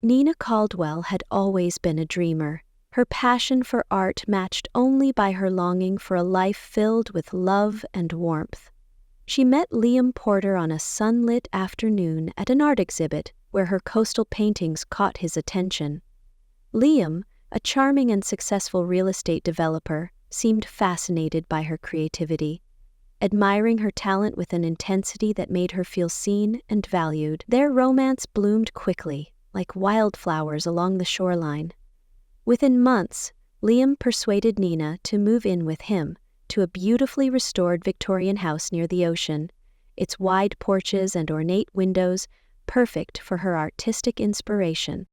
Nina Caldwell had always been a dreamer, her passion for art matched only by her longing for a life filled with love and warmth. She met Liam Porter on a sunlit afternoon at an art exhibit where her coastal paintings caught his attention. Liam, a charming and successful real estate developer, seemed fascinated by her creativity. Admiring her talent with an intensity that made her feel seen and valued, their romance bloomed quickly, like wildflowers along the shoreline. Within months, Liam persuaded Nina to move in with him to a beautifully restored Victorian house near the ocean, its wide porches and ornate windows perfect for her artistic inspiration.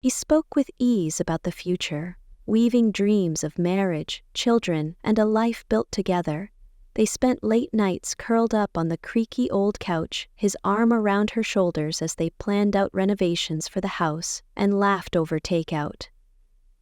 He spoke with ease about the future, weaving dreams of marriage, children, and a life built together. They spent late nights curled up on the creaky old couch, his arm around her shoulders as they planned out renovations for the house and laughed over takeout.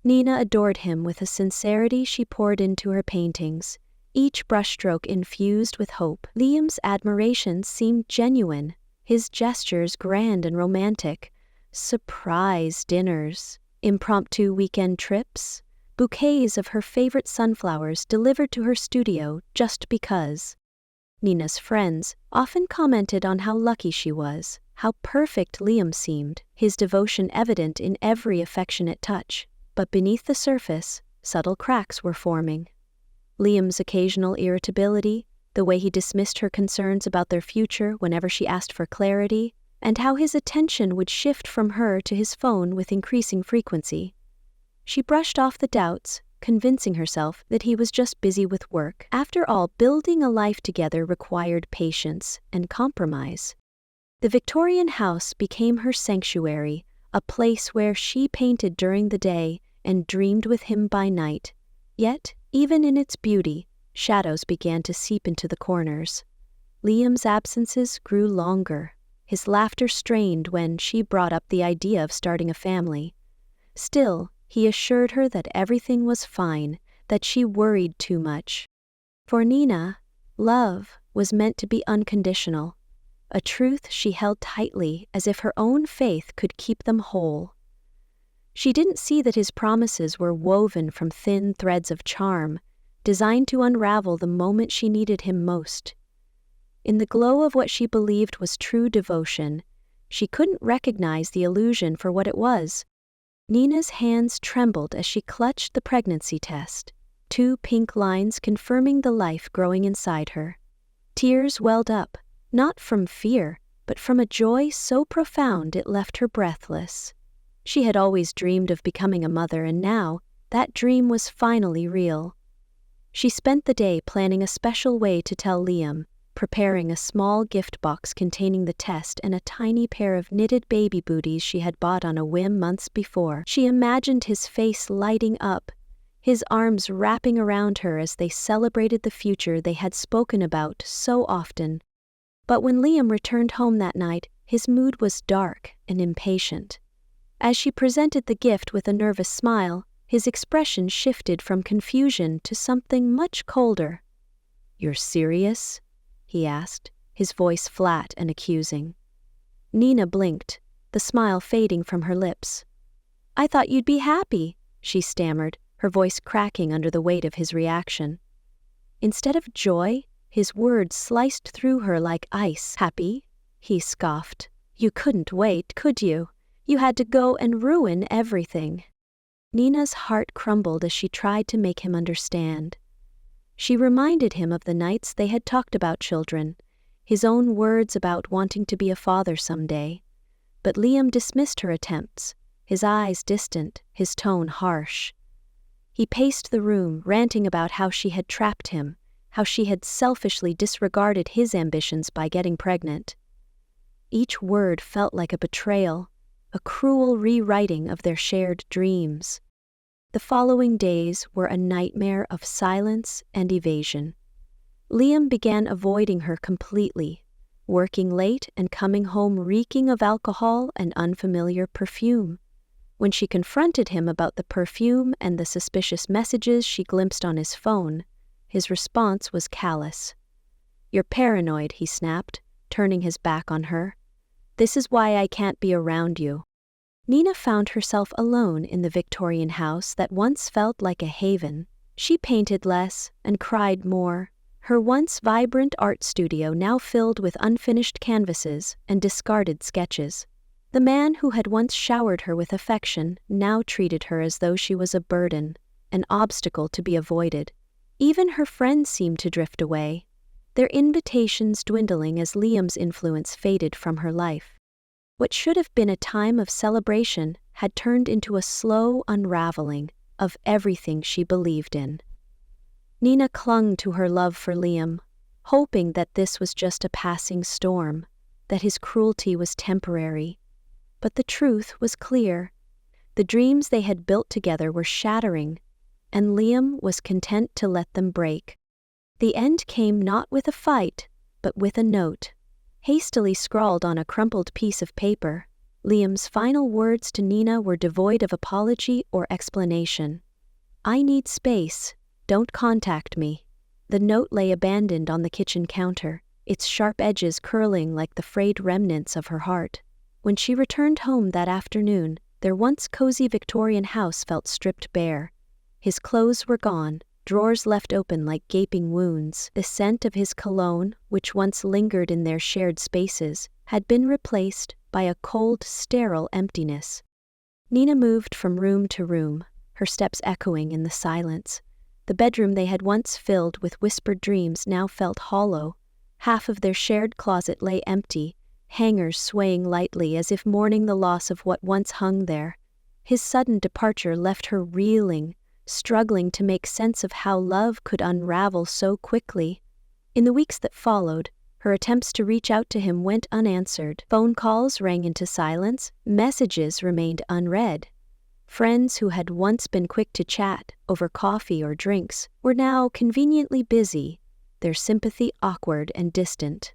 Nina adored him with a sincerity she poured into her paintings, each brushstroke infused with hope. Liam's admiration seemed genuine, his gestures grand and romantic. Surprise dinners, impromptu weekend trips, bouquets of her favorite sunflowers delivered to her studio just because. Nina's friends often commented on how lucky she was, how perfect Liam seemed, his devotion evident in every affectionate touch. But beneath the surface, subtle cracks were forming. Liam's occasional irritability, the way he dismissed her concerns about their future whenever she asked for clarity, and how his attention would shift from her to his phone with increasing frequency. She brushed off the doubts, convincing herself that he was just busy with work. After all, building a life together required patience and compromise. The Victorian house became her sanctuary, a place where she painted during the day and dreamed with him by night. Yet, even in its beauty, shadows began to seep into the corners. Liam's absences grew longer, his laughter strained when she brought up the idea of starting a family. Still, he assured her that everything was fine, that she worried too much. For Nina, love was meant to be unconditional, a truth she held tightly as if her own faith could keep them whole. She didn't see that his promises were woven from thin threads of charm, designed to unravel the moment she needed him most. In the glow of what she believed was true devotion, she couldn't recognize the illusion for what it was. Nina's hands trembled as she clutched the pregnancy test, 2 pink lines confirming the life growing inside her. Tears welled up, not from fear, but from a joy so profound it left her breathless. She had always dreamed of becoming a mother, and now that dream was finally real. She spent the day planning a special way to tell Liam, preparing a small gift box containing the test and a tiny pair of knitted baby booties she had bought on a whim months before. She imagined his face lighting up, his arms wrapping around her as they celebrated the future they had spoken about so often. But when Liam returned home that night, his mood was dark and impatient. As she presented the gift with a nervous smile, his expression shifted from confusion to something much colder. "You're serious?" he asked, his voice flat and accusing. Nina blinked, the smile fading from her lips. "I thought you'd be happy," she stammered, her voice cracking under the weight of his reaction. Instead of joy, his words sliced through her like ice. "Happy?" he scoffed. "You couldn't wait, could you? You had to go and ruin everything." Nina's heart crumbled as she tried to make him understand. She reminded him of the nights they had talked about children, his own words about wanting to be a father someday. But Liam dismissed her attempts, his eyes distant, his tone harsh. He paced the room, ranting about how she had trapped him, how she had selfishly disregarded his ambitions by getting pregnant. Each word felt like a betrayal, a cruel rewriting of their shared dreams. The following days were a nightmare of silence and evasion. Liam began avoiding her completely, working late and coming home reeking of alcohol and unfamiliar perfume. When she confronted him about the perfume and the suspicious messages she glimpsed on his phone, his response was callous. "You're paranoid," he snapped, turning his back on her. "This is why I can't be around you." Nina found herself alone in the Victorian house that once felt like a haven. She painted less and cried more, her once vibrant art studio now filled with unfinished canvases and discarded sketches. The man who had once showered her with affection now treated her as though she was a burden, an obstacle to be avoided. Even her friends seemed to drift away, their invitations dwindling as Liam's influence faded from her life. What should have been a time of celebration had turned into a slow unraveling of everything she believed in. Nina clung to her love for Liam, hoping that this was just a passing storm, that his cruelty was temporary. But the truth was clear. The dreams they had built together were shattering, and Liam was content to let them break. The end came not with a fight, but with a note. Hastily scrawled on a crumpled piece of paper, Liam's final words to Nina were devoid of apology or explanation. "I need space. Don't contact me." The note lay abandoned on the kitchen counter, its sharp edges curling like the frayed remnants of her heart. When she returned home that afternoon, their once cozy Victorian house felt stripped bare. His clothes were gone, drawers left open like gaping wounds. The scent of his cologne, which once lingered in their shared spaces, had been replaced by a cold, sterile emptiness. Nina moved from room to room, her steps echoing in the silence. The bedroom they had once filled with whispered dreams now felt hollow. Half of their shared closet lay empty, hangers swaying lightly as if mourning the loss of what once hung there. His sudden departure left her reeling, struggling to make sense of how love could unravel so quickly. In the weeks that followed, her attempts to reach out to him went unanswered. Phone calls rang into silence, messages remained unread. Friends who had once been quick to chat over coffee or drinks were now conveniently busy, their sympathy awkward and distant.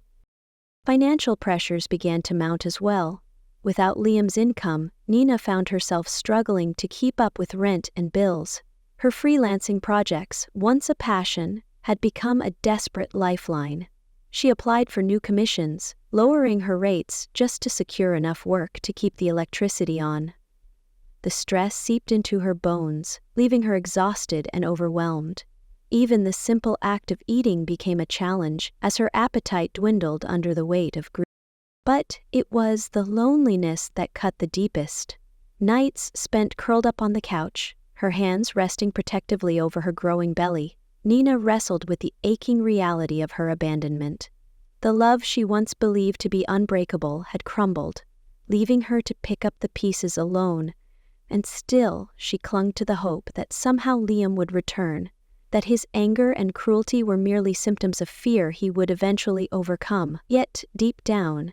Financial pressures began to mount as well. Without Liam's income, Nina found herself struggling to keep up with rent and bills. Her freelancing projects, once a passion, had become a desperate lifeline. She applied for new commissions, lowering her rates just to secure enough work to keep the electricity on. The stress seeped into her bones, leaving her exhausted and overwhelmed. Even the simple act of eating became a challenge as her appetite dwindled under the weight of grief. But it was the loneliness that cut the deepest. Nights spent curled up on the couch, her hands resting protectively over her growing belly, Nina wrestled with the aching reality of her abandonment. The love she once believed to be unbreakable had crumbled, leaving her to pick up the pieces alone, and still she clung to the hope that somehow Liam would return, that his anger and cruelty were merely symptoms of fear he would eventually overcome. Yet, deep down,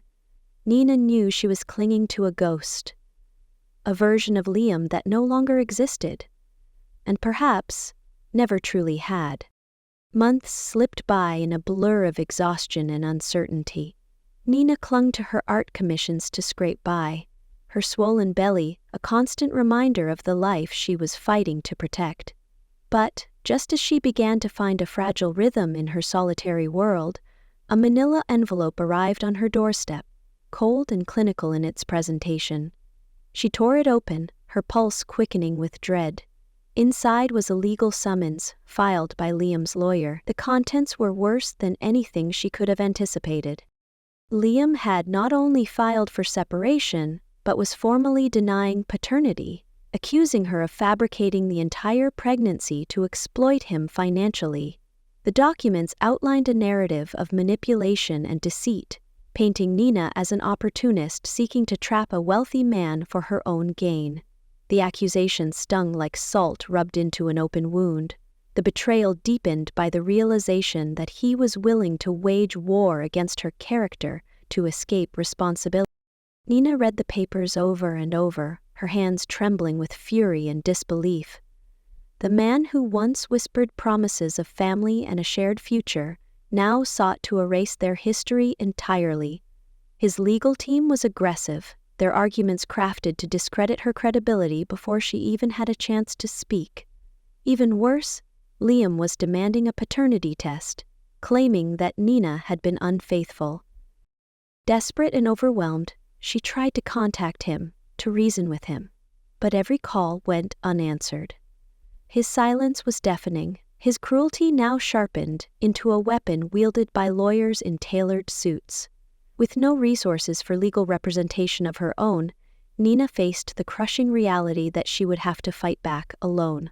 Nina knew she was clinging to a ghost, a version of Liam that no longer existed, and perhaps never truly had. Months slipped by in a blur of exhaustion and uncertainty. Nina clung to her art commissions to scrape by, her swollen belly a constant reminder of the life she was fighting to protect. But, just as she began to find a fragile rhythm in her solitary world, a manila envelope arrived on her doorstep, cold and clinical in its presentation. She tore it open, her pulse quickening with dread. Inside was a legal summons, filed by Liam's lawyer. The contents were worse than anything she could have anticipated. Liam had not only filed for separation, but was formally denying paternity, accusing her of fabricating the entire pregnancy to exploit him financially. The documents outlined a narrative of manipulation and deceit, painting Nina as an opportunist seeking to trap a wealthy man for her own gain. The accusation stung like salt rubbed into an open wound, the betrayal deepened by the realization that he was willing to wage war against her character to escape responsibility. Nina read the papers over and over, her hands trembling with fury and disbelief. The man who once whispered promises of family and a shared future now sought to erase their history entirely. His legal team was aggressive, their arguments crafted to discredit her credibility before she even had a chance to speak. Even worse, Liam was demanding a paternity test, claiming that Nina had been unfaithful. Desperate and overwhelmed, she tried to contact him, to reason with him. But every call went unanswered. His silence was deafening, his cruelty now sharpened into a weapon wielded by lawyers in tailored suits. With no resources for legal representation of her own, Nina faced the crushing reality that she would have to fight back alone.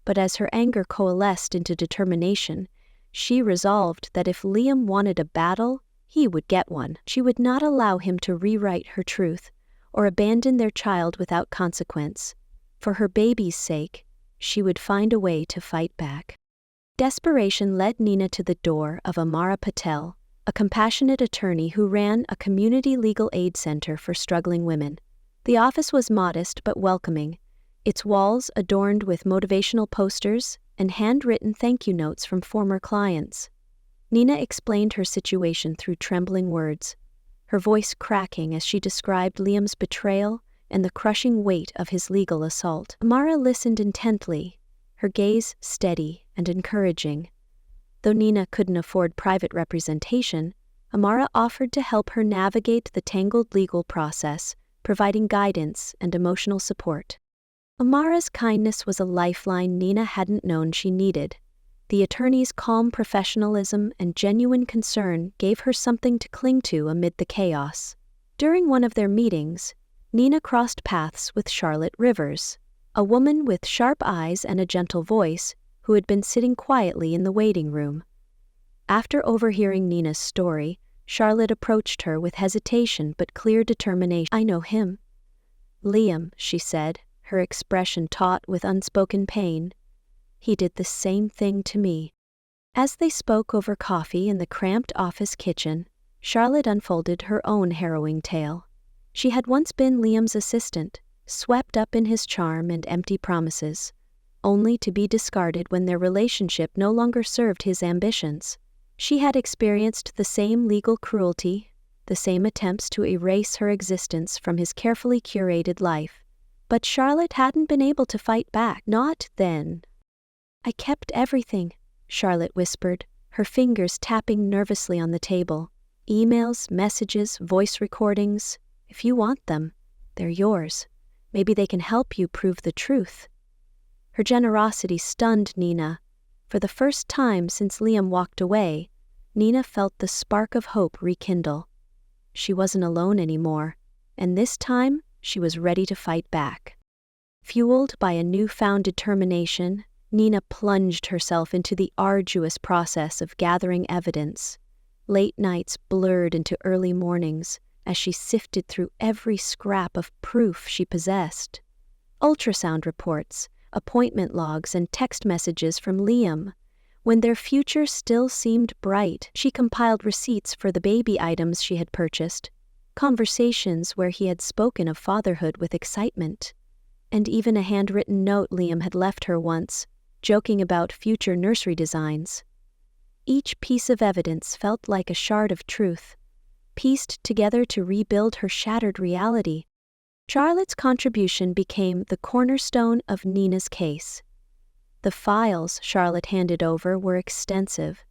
But as her anger coalesced into determination, she resolved that if Liam wanted a battle, he would get one. She would not allow him to rewrite her truth or abandon their child without consequence. For her baby's sake, she would find a way to fight back. Desperation led Nina to the door of Amara Patel, a compassionate attorney who ran a community legal aid center for struggling women. The office was modest but welcoming, its walls adorned with motivational posters and handwritten thank you notes from former clients. Nina explained her situation through trembling words, her voice cracking as she described Liam's betrayal and the crushing weight of his legal assault. Amara listened intently, her gaze steady and encouraging. Though Nina couldn't afford private representation, Amara offered to help her navigate the tangled legal process, providing guidance and emotional support. Amara's kindness was a lifeline Nina hadn't known she needed. The attorney's calm professionalism and genuine concern gave her something to cling to amid the chaos. During one of their meetings, Nina crossed paths with Charlotte Rivers, a woman with sharp eyes and a gentle voice who had been sitting quietly in the waiting room. After overhearing Nina's story, Charlotte approached her with hesitation but clear determination. "I know him. Liam," she said, her expression taut with unspoken pain. "He did the same thing to me." As they spoke over coffee in the cramped office kitchen, Charlotte unfolded her own harrowing tale. She had once been Liam's assistant, swept up in his charm and empty promises, only to be discarded when their relationship no longer served his ambitions. She had experienced the same legal cruelty, the same attempts to erase her existence from his carefully curated life. But Charlotte hadn't been able to fight back, not then. "I kept everything," Charlotte whispered, her fingers tapping nervously on the table. "Emails, messages, voice recordings. If you want them, they're yours. Maybe they can help you prove the truth." Her generosity stunned Nina. For the first time since Liam walked away, Nina felt the spark of hope rekindle. She wasn't alone anymore, and this time she was ready to fight back. Fueled by a newfound determination, Nina plunged herself into the arduous process of gathering evidence. Late nights blurred into early mornings as she sifted through every scrap of proof she possessed. Ultrasound reports, appointment logs, and text messages from Liam. When their future still seemed bright, she compiled receipts for the baby items she had purchased, conversations where he had spoken of fatherhood with excitement, and even a handwritten note Liam had left her once, joking about future nursery designs. Each piece of evidence felt like a shard of truth, pieced together to rebuild her shattered reality. Charlotte's contribution became the cornerstone of Nina's case. The files Charlotte handed over were extensive.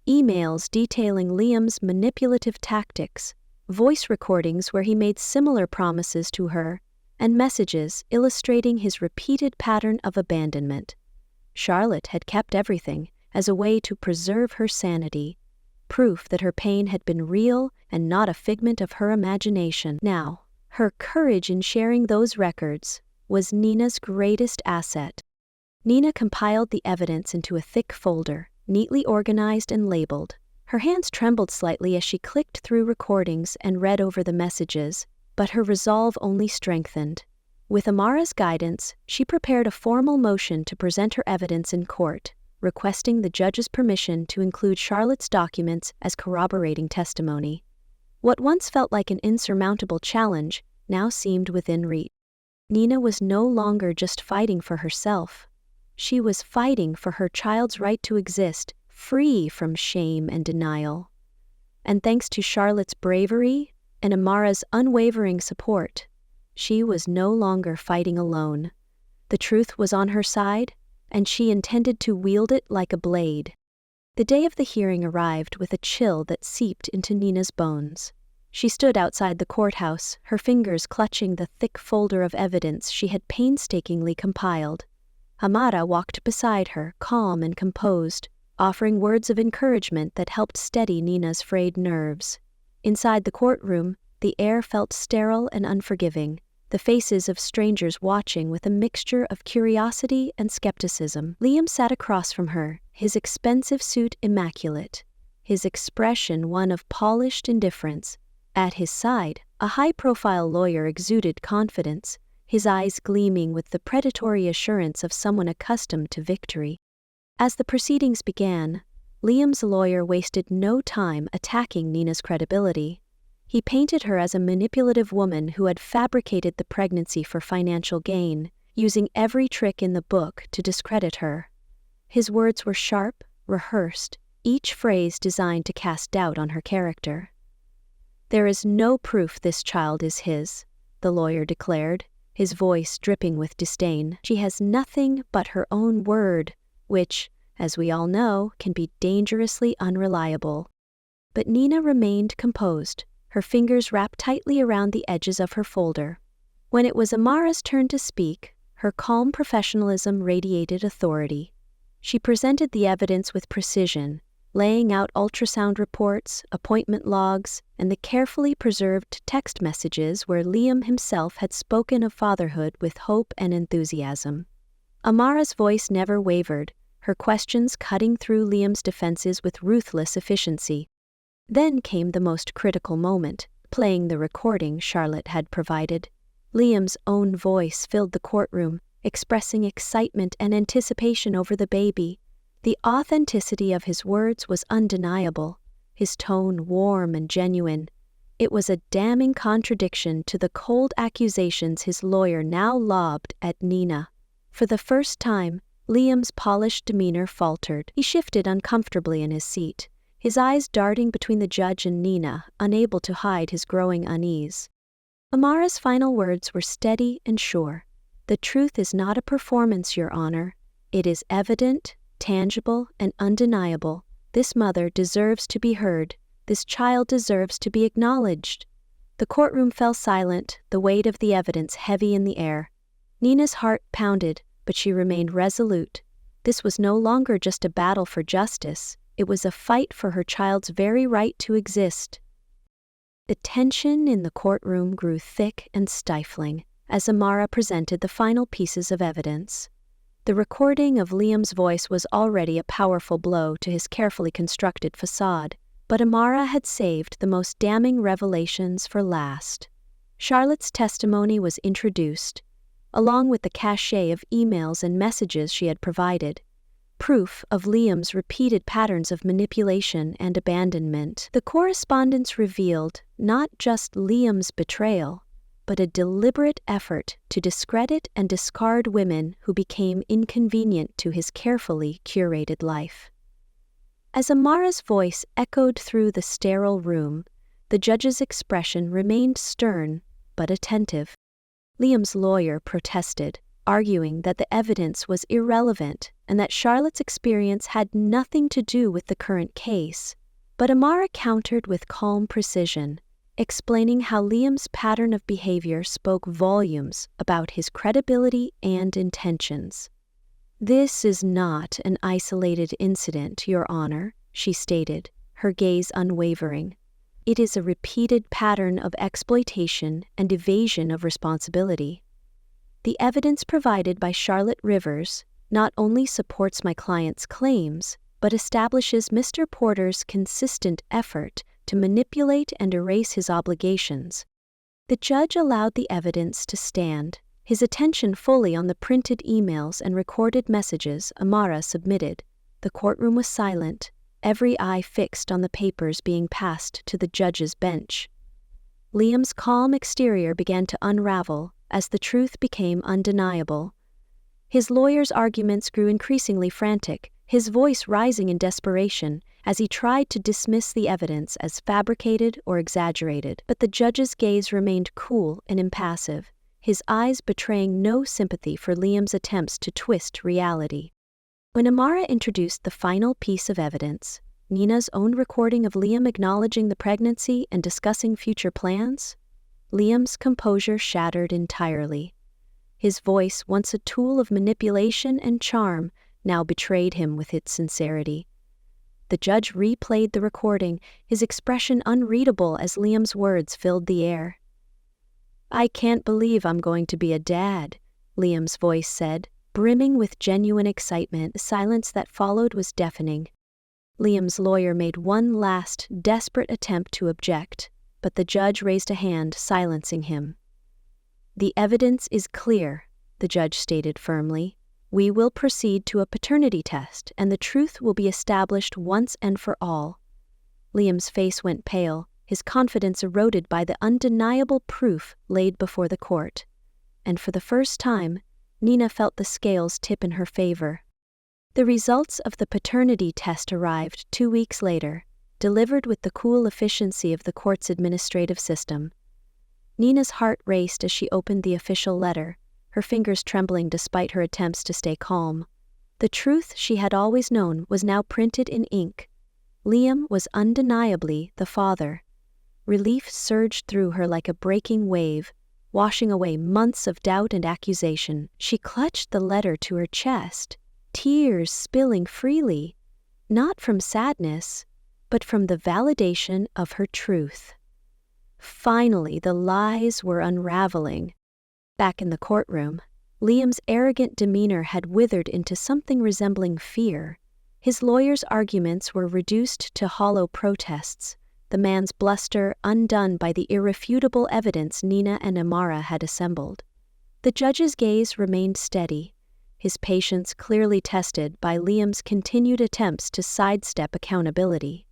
Emails detailing Liam's manipulative tactics, voice recordings where he made similar promises to her, and messages illustrating his repeated pattern of abandonment. Charlotte had kept everything as a way to preserve her sanity, proof that her pain had been real and not a figment of her imagination. Now, her courage in sharing those records was Nina's greatest asset. Nina compiled the evidence into a thick folder, neatly organized and labeled. Her hands trembled slightly as she clicked through recordings and read over the messages, but her resolve only strengthened. With Amara's guidance, she prepared a formal motion to present her evidence in court, requesting the judge's permission to include Charlotte's documents as corroborating testimony. What once felt like an insurmountable challenge now seemed within reach. Nina was no longer just fighting for herself. She was fighting for her child's right to exist, free from shame and denial. And thanks to Charlotte's bravery and Amara's unwavering support, she was no longer fighting alone. The truth was on her side, and she intended to wield it like a blade. The day of the hearing arrived with a chill that seeped into Nina's bones. She stood outside the courthouse, her fingers clutching the thick folder of evidence she had painstakingly compiled. Amara walked beside her, calm and composed, offering words of encouragement that helped steady Nina's frayed nerves. Inside the courtroom, the air felt sterile and unforgiving, the faces of strangers watching with a mixture of curiosity and skepticism. Liam sat across from her, his expensive suit immaculate, his expression one of polished indifference. At his side, a high-profile lawyer exuded confidence, his eyes gleaming with the predatory assurance of someone accustomed to victory. As the proceedings began, Liam's lawyer wasted no time attacking Nina's credibility. He painted her as a manipulative woman who had fabricated the pregnancy for financial gain, using every trick in the book to discredit her. His words were sharp, rehearsed, each phrase designed to cast doubt on her character. "There is no proof this child is his," the lawyer declared, his voice dripping with disdain. "She has nothing but her own word, which, as we all know, can be dangerously unreliable." But Nina remained composed, her fingers wrapped tightly around the edges of her folder. When it was Amara's turn to speak, her calm professionalism radiated authority. She presented the evidence with precision, laying out ultrasound reports, appointment logs, and the carefully preserved text messages where Liam himself had spoken of fatherhood with hope and enthusiasm. Amara's voice never wavered, her questions cutting through Liam's defenses with ruthless efficiency. Then came the most critical moment, playing the recording Charlotte had provided. Liam's own voice filled the courtroom, expressing excitement and anticipation over the baby. The authenticity of his words was undeniable, his tone warm and genuine. It was a damning contradiction to the cold accusations his lawyer now lobbed at Nina. For the first time, Liam's polished demeanor faltered. He shifted uncomfortably in his seat, his eyes darting between the judge and Nina, unable to hide his growing unease. Amara's final words were steady and sure. "The truth is not a performance, Your Honor. It is evident, tangible, and undeniable. This mother deserves to be heard. This child deserves to be acknowledged." The courtroom fell silent, the weight of the evidence heavy in the air. Nina's heart pounded, but she remained resolute. This was no longer just a battle for justice. It was a fight for her child's very right to exist. The tension in the courtroom grew thick and stifling as Amara presented the final pieces of evidence. The recording of Liam's voice was already a powerful blow to his carefully constructed facade, but Amara had saved the most damning revelations for last. Charlotte's testimony was introduced, along with the cachet of emails and messages she had provided, proof of Liam's repeated patterns of manipulation and abandonment. The correspondence revealed not just Liam's betrayal, but a deliberate effort to discredit and discard women who became inconvenient to his carefully curated life. As Amara's voice echoed through the sterile room, the judge's expression remained stern but attentive. Liam's lawyer protested, arguing that the evidence was irrelevant and that Charlotte's experience had nothing to do with the current case. But Amara countered with calm precision, explaining how Liam's pattern of behavior spoke volumes about his credibility and intentions. "This is not an isolated incident, Your Honor," she stated, her gaze unwavering. "It is a repeated pattern of exploitation and evasion of responsibility. The evidence provided by Charlotte Rivers not only supports my client's claims, but establishes Mr. Porter's consistent effort to manipulate and erase his obligations." The judge allowed the evidence to stand, his attention fully on the printed emails and recorded messages Amara submitted. The courtroom was silent, every eye fixed on the papers being passed to the judge's bench. Liam's calm exterior began to unravel as the truth became undeniable. His lawyer's arguments grew increasingly frantic, his voice rising in desperation as he tried to dismiss the evidence as fabricated or exaggerated. But the judge's gaze remained cool and impassive, his eyes betraying no sympathy for Liam's attempts to twist reality. When Amara introduced the final piece of evidence, Nina's own recording of Liam acknowledging the pregnancy and discussing future plans? Liam's composure shattered entirely. His voice, once a tool of manipulation and charm, now betrayed him with its sincerity. The judge replayed the recording, his expression unreadable as Liam's words filled the air. "I can't believe I'm going to be a dad," Liam's voice said, brimming with genuine excitement. The silence that followed was deafening. Liam's lawyer made one last, desperate attempt to object, but the judge raised a hand, silencing him. "The evidence is clear," the judge stated firmly. "We will proceed to a paternity test, and the truth will be established once and for all." Liam's face went pale, his confidence eroded by the undeniable proof laid before the court. And for the first time, Nina felt the scales tip in her favor. The results of the paternity test arrived 2 weeks later, delivered with the cool efficiency of the court's administrative system. Nina's heart raced as she opened the official letter, her fingers trembling despite her attempts to stay calm. The truth she had always known was now printed in ink. Liam was undeniably the father. Relief surged through her like a breaking wave, washing away months of doubt and accusation. She clutched the letter to her chest, tears spilling freely, not from sadness, but from the validation of her truth. Finally, the lies were unraveling. Back in the courtroom, Liam's arrogant demeanor had withered into something resembling fear. His lawyer's arguments were reduced to hollow protests, the man's bluster undone by the irrefutable evidence Nina and Amara had assembled. The judge's gaze remained steady, his patience clearly tested by Liam's continued attempts to sidestep accountability.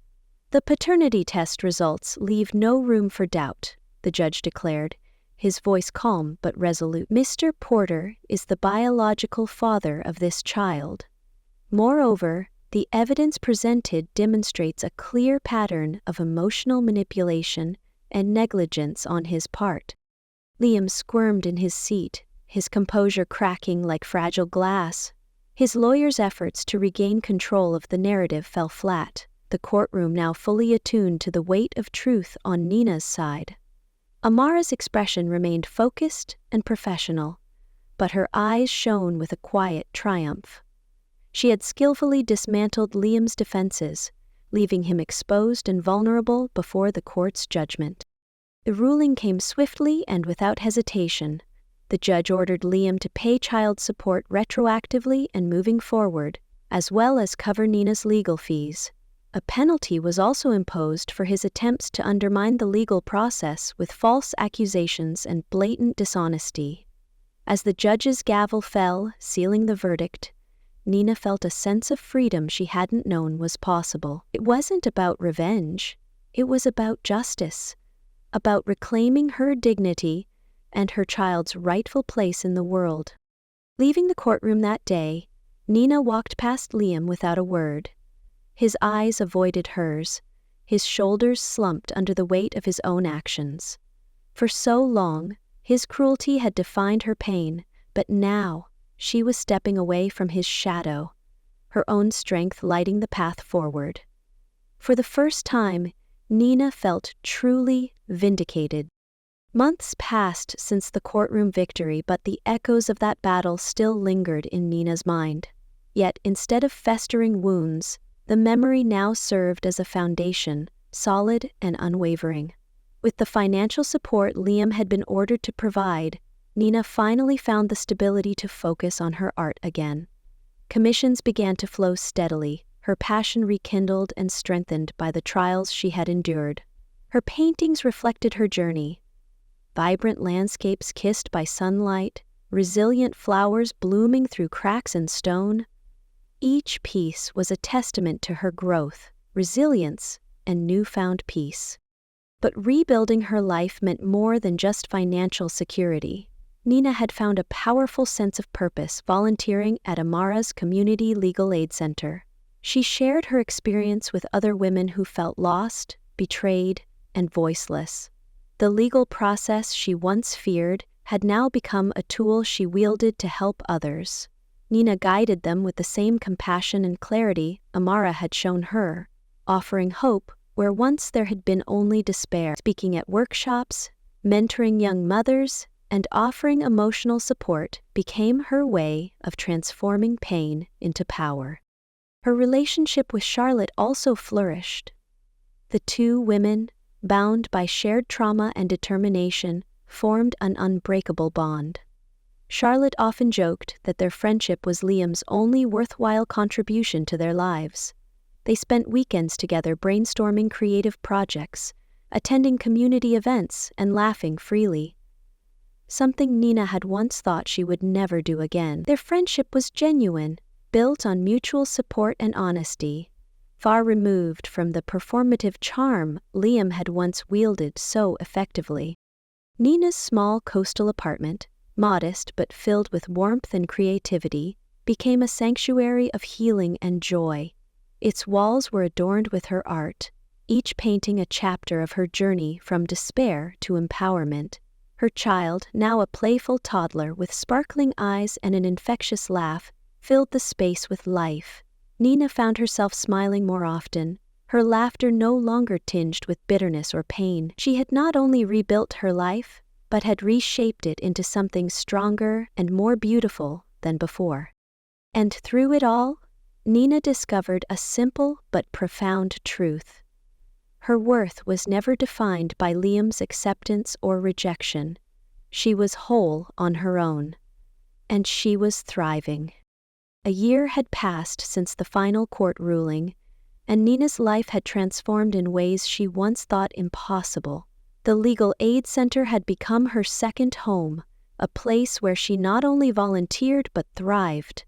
"The paternity test results leave no room for doubt," the judge declared, his voice calm but resolute. "Mr. Porter is the biological father of this child. Moreover, the evidence presented demonstrates a clear pattern of emotional manipulation and negligence on his part." Liam squirmed in his seat, his composure cracking like fragile glass. His lawyer's efforts to regain control of the narrative fell flat, the courtroom now fully attuned to the weight of truth on Nina's side. Amara's expression remained focused and professional, but her eyes shone with a quiet triumph. She had skillfully dismantled Liam's defenses, leaving him exposed and vulnerable before the court's judgment. The ruling came swiftly and without hesitation. The judge ordered Liam to pay child support retroactively and moving forward, as well as cover Nina's legal fees. A penalty was also imposed for his attempts to undermine the legal process with false accusations and blatant dishonesty. As the judge's gavel fell, sealing the verdict, Nina felt a sense of freedom she hadn't known was possible. It wasn't about revenge. It was about justice, about reclaiming her dignity and her child's rightful place in the world. Leaving the courtroom that day, Nina walked past Liam without a word. His eyes avoided hers, his shoulders slumped under the weight of his own actions. For so long, his cruelty had defined her pain, but now she was stepping away from his shadow, her own strength lighting the path forward. For the first time, Nina felt truly vindicated. Months passed since the courtroom victory, but the echoes of that battle still lingered in Nina's mind. Yet, instead of festering wounds, the memory now served as a foundation, solid and unwavering. With the financial support Liam had been ordered to provide, Nina finally found the stability to focus on her art again. Commissions began to flow steadily, her passion rekindled and strengthened by the trials she had endured. Her paintings reflected her journey. Vibrant landscapes kissed by sunlight, resilient flowers blooming through cracks in stone. Each piece was a testament to her growth, resilience, and newfound peace. But rebuilding her life meant more than just financial security. Nina had found a powerful sense of purpose volunteering at Amara's Community Legal Aid Center. She shared her experience with other women who felt lost, betrayed, and voiceless. The legal process she once feared had now become a tool she wielded to help others. Nina guided them with the same compassion and clarity Amara had shown her, offering hope where once there had been only despair. Speaking at workshops, mentoring young mothers, and offering emotional support became her way of transforming pain into power. Her relationship with Charlotte also flourished. The two women, bound by shared trauma and determination, formed an unbreakable bond. Charlotte often joked that their friendship was Liam's only worthwhile contribution to their lives. They spent weekends together brainstorming creative projects, attending community events, and laughing freely. Something Nina had once thought she would never do again. Their friendship was genuine, built on mutual support and honesty, far removed from the performative charm Liam had once wielded so effectively. Nina's small coastal apartment, modest but filled with warmth and creativity, became a sanctuary of healing and joy. Its walls were adorned with her art, each painting a chapter of her journey from despair to empowerment. Her child, now a playful toddler with sparkling eyes and an infectious laugh, filled the space with life. Nina found herself smiling more often, her laughter no longer tinged with bitterness or pain. She had not only rebuilt her life, but had reshaped it into something stronger and more beautiful than before. And through it all, Nina discovered a simple but profound truth. Her worth was never defined by Liam's acceptance or rejection. She was whole on her own. And she was thriving. A year had passed since the final court ruling, and Nina's life had transformed in ways she once thought impossible. The Legal Aid Center had become her second home, a place where she not only volunteered but thrived.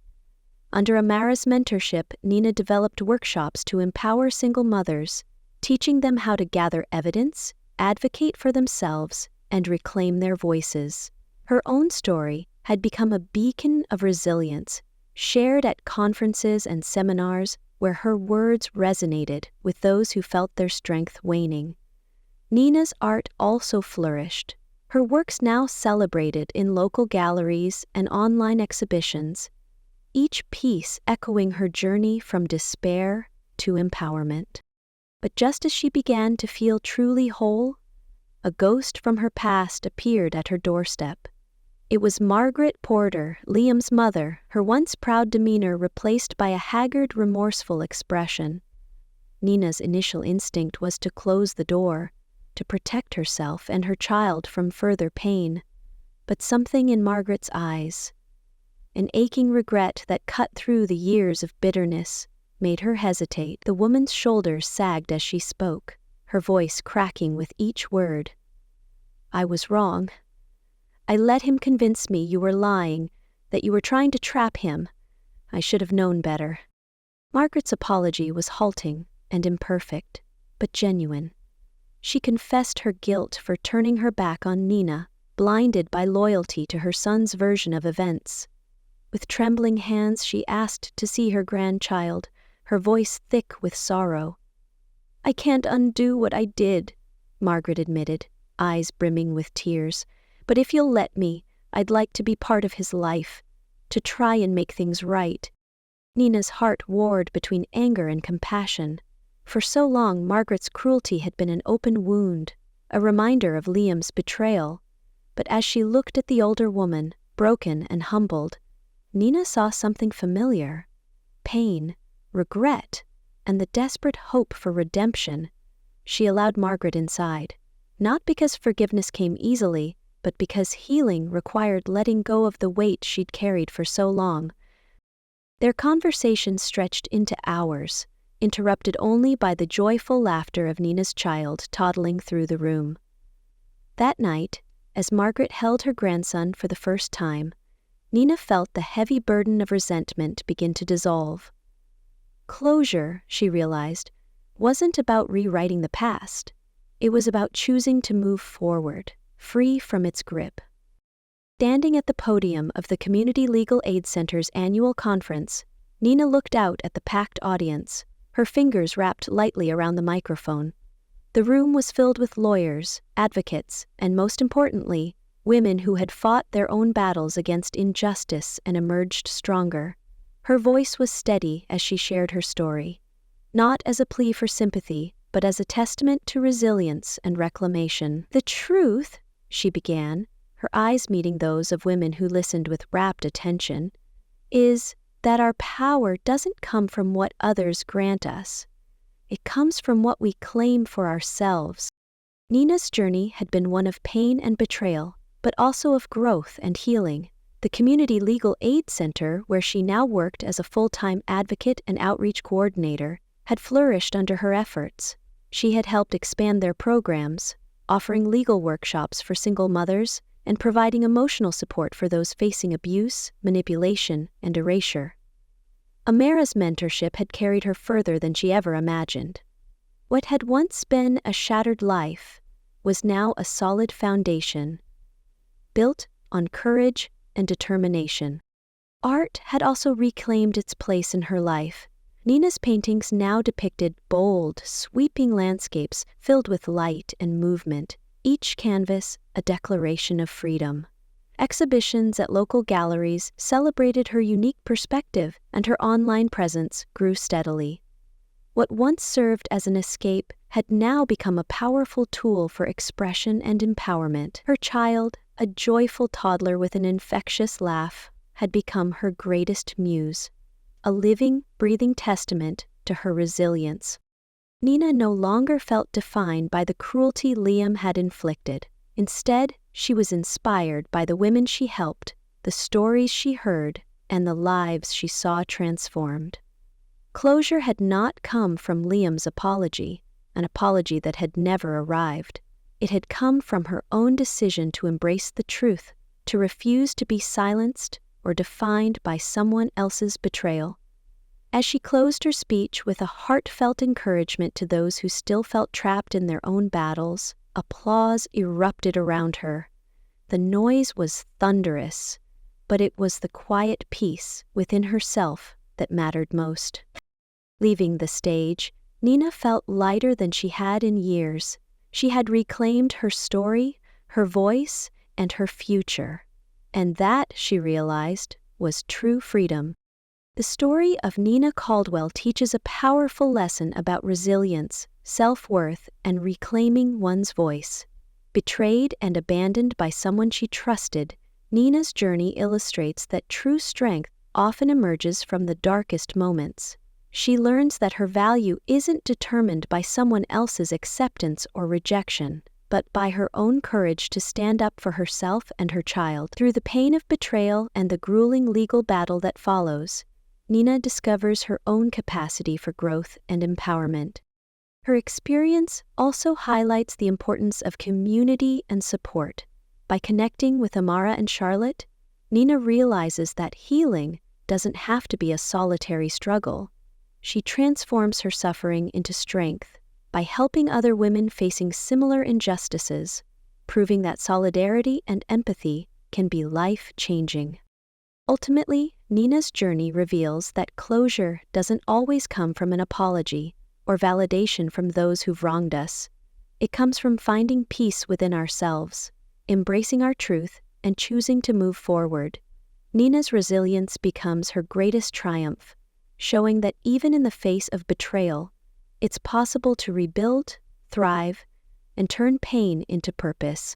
Under Amara's mentorship, Nina developed workshops to empower single mothers, teaching them how to gather evidence, advocate for themselves, and reclaim their voices. Her own story had become a beacon of resilience, shared at conferences and seminars where her words resonated with those who felt their strength waning. Nina's art also flourished, her works now celebrated in local galleries and online exhibitions, each piece echoing her journey from despair to empowerment. But just as she began to feel truly whole, a ghost from her past appeared at her doorstep. It was Margaret Porter, Liam's mother, her once proud demeanor replaced by a haggard, remorseful expression. Nina's initial instinct was to close the door, to protect herself and her child from further pain. But something in Margaret's eyes, an aching regret that cut through the years of bitterness, made her hesitate. The woman's shoulders sagged as she spoke, her voice cracking with each word. "I was wrong. I let him convince me you were lying, that you were trying to trap him. I should have known better." Margaret's apology was halting and imperfect, but genuine. She confessed her guilt for turning her back on Nina, blinded by loyalty to her son's version of events. With trembling hands, she asked to see her grandchild, her voice thick with sorrow. "I can't undo what I did," Margaret admitted, eyes brimming with tears. "But if you'll let me, I'd like to be part of his life, to try and make things right." Nina's heart warred between anger and compassion. For so long, Margaret's cruelty had been an open wound, a reminder of Liam's betrayal. But as she looked at the older woman, broken and humbled, Nina saw something familiar: pain, regret, and the desperate hope for redemption. She allowed Margaret inside, not because forgiveness came easily, but because healing required letting go of the weight she'd carried for so long. Their conversation stretched into hours, interrupted only by the joyful laughter of Nina's child toddling through the room. That night, as Margaret held her grandson for the first time, Nina felt the heavy burden of resentment begin to dissolve. Closure, she realized, wasn't about rewriting the past. It was about choosing to move forward, free from its grip. Standing at the podium of the Community Legal Aid Center's annual conference, Nina looked out at the packed audience, her fingers wrapped lightly around the microphone. The room was filled with lawyers, advocates, and most importantly, women who had fought their own battles against injustice and emerged stronger. Her voice was steady as she shared her story. not as a plea for sympathy, but as a testament to resilience and reclamation. "The truth," she began, her eyes meeting those of women who listened with rapt attention, "is that our power doesn't come from what others grant us. It comes from what we claim for ourselves." Nina's journey had been one of pain and betrayal, but also of growth and healing. The Community Legal Aid Center, where she now worked as a full-time advocate and outreach coordinator, had flourished under her efforts. She had helped expand their programs, offering legal workshops for single mothers and providing emotional support for those facing abuse, manipulation, and erasure. Amara's mentorship had carried her further than she ever imagined. What had once been a shattered life was now a solid foundation, built on courage and determination. Art had also reclaimed its place in her life. Nina's paintings now depicted bold, sweeping landscapes filled with light and movement, each canvas a declaration of freedom. Exhibitions at local galleries celebrated her unique perspective, and her online presence grew steadily. What once served as an escape had now become a powerful tool for expression and empowerment. Her child, a joyful toddler with an infectious laugh, had become her greatest muse, a living, breathing testament to her resilience. Nina no longer felt defined by the cruelty Liam had inflicted. Instead, she was inspired by the women she helped, the stories she heard, and the lives she saw transformed. Closure had not come from Liam's apology, an apology that had never arrived. It had come from her own decision to embrace the truth, to refuse to be silenced or defined by someone else's betrayal. As she closed her speech with a heartfelt encouragement to those who still felt trapped in their own battles, applause erupted around her. The noise was thunderous, but it was the quiet peace within herself that mattered most. Leaving the stage, Nina felt lighter than she had in years. She had reclaimed her story, her voice, and her future. And that, she realized, was true freedom. The story of Nina Caldwell teaches a powerful lesson about resilience, self-worth, and reclaiming one's voice. Betrayed and abandoned by someone she trusted, Nina's journey illustrates that true strength often emerges from the darkest moments. She learns that her value isn't determined by someone else's acceptance or rejection, but by her own courage to stand up for herself and her child. Through the pain of betrayal and the grueling legal battle that follows, Nina discovers her own capacity for growth and empowerment. Her experience also highlights the importance of community and support. By connecting with Amara and Charlotte, Nina realizes that healing doesn't have to be a solitary struggle. She transforms her suffering into strength by helping other women facing similar injustices, proving that solidarity and empathy can be life-changing. Ultimately, Nina's journey reveals that closure doesn't always come from an apology or validation from those who've wronged us. It comes from finding peace within ourselves, embracing our truth, and choosing to move forward. Nina's resilience becomes her greatest triumph, showing that even in the face of betrayal, it's possible to rebuild, thrive, and turn pain into purpose.